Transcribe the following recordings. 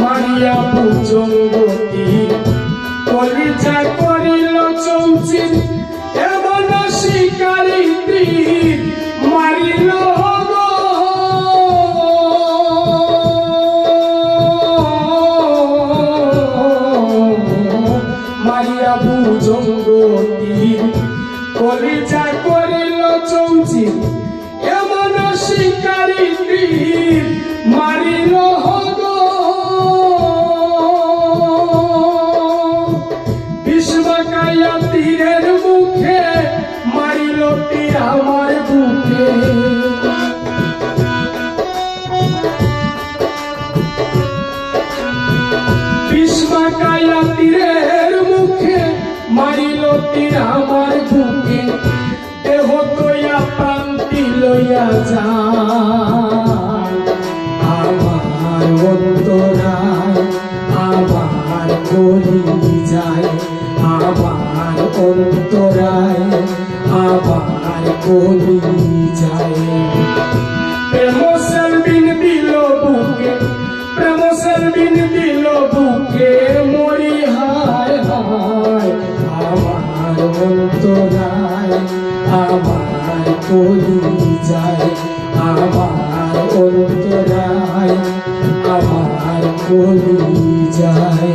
মারিয়া ভুজঙ্গতি কলিজা করিল চৌচির এমন শিকারী তীর মারিল মারিয়া ভুজঙ্গতি কলিজা করিল চৌচির এমন শিকারী তীর মারিল বিশ্বকায়া তীরের মুখে মারিল তীর আমার বুকে বিশ্বকায়া তীরের মুখে মারিল তীর আমার বুকে দেহ তৈয়া প্রান্তি লইয়া যায় আমার অন্তরায় আমার কলি যায় আমার অন্তরায় আমার কলি যায় প্রেম সেলবিন দিল বুকে প্রেম সেলবিন দিল বুকে মরি হায় হায় আমার অন্তরায় আমার কলি যায় আমার অন্তরায় আমার কলি যায়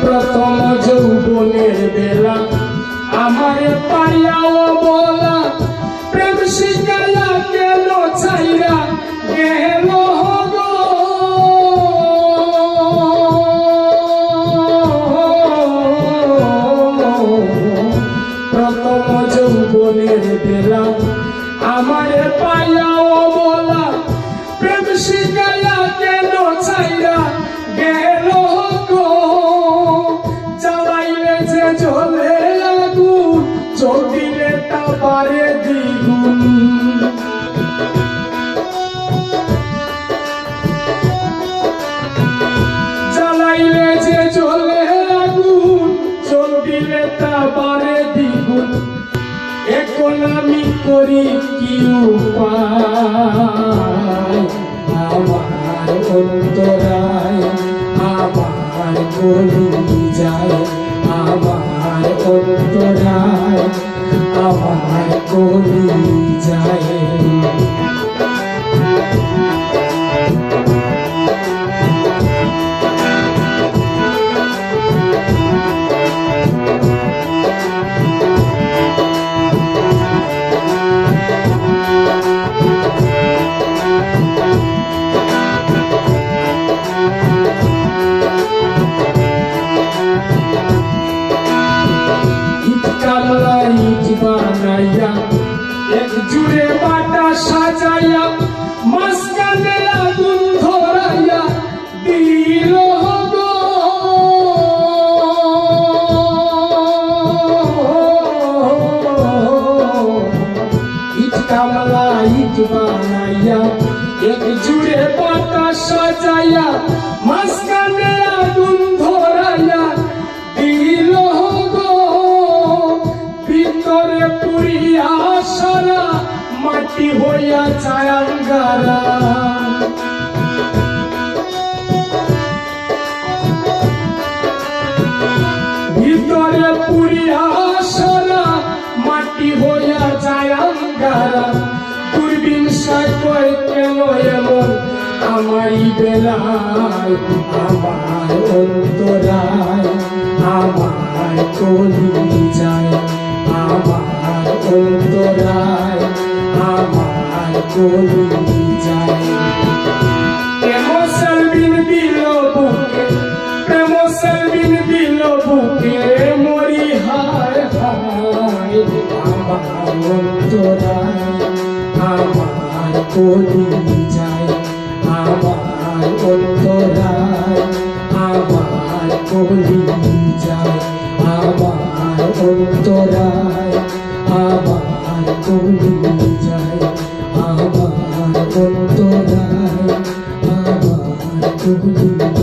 প্রথম যৌবনের বেলা আমার পাইয়াও বলা প্রেম শিখাইয়া কেন ছাইরা গেল গো প্রথম যৌবনের বেলা আমার পাইয়াও বলা প্রেম শিখাইয়া কেন ছাইরা গেল গো জ্বালাইলে যে জ্বলে আগুন জ্বলিলে তা বাড়ে দ্বিগুণ জ্বালাইলে যে জ্বলে আগুন জ্বলিলে তা বাড়ে দ্বিগুণ এখন আমি করি কি উপায় আমার অন্তরায় আমার কলি যায় আমার অন্তরায় আমার কলি যায় বানাইয়া এক জুড়ে বাটা সাজাইয়া মাঝখানে আগুন ধরাইয়া দিল গো ইট কামলা ইট বানাইয়া এক জুড়ে বাটা সাজাইয়া মাঝখানে আগুন ধরাইয়া দিল গো ভিতরে পুরিয়া সারা মাটি হইয়া যায় আঙ্গারা ভিতরে পুরিয়া সারা মাটি হইয়া যায় আঙ্গারা দূরবীন সাকয় কেন এমন আমারই বেলায় আমার অন্তরায় আমার কলি যায় আমার অন্তরায় আমার কলি যায় প্রেম সেলবিন দিল বুকে প্রেম সেলবিন দিল বুকে মরি হায় হায় আমার অন্তরায় আমার কলি যায় আমার অন্তরায় আমার কলি যায় আমার অন্তরায় আমার কলি যায় আমার অন্তরায় চোখ দুটো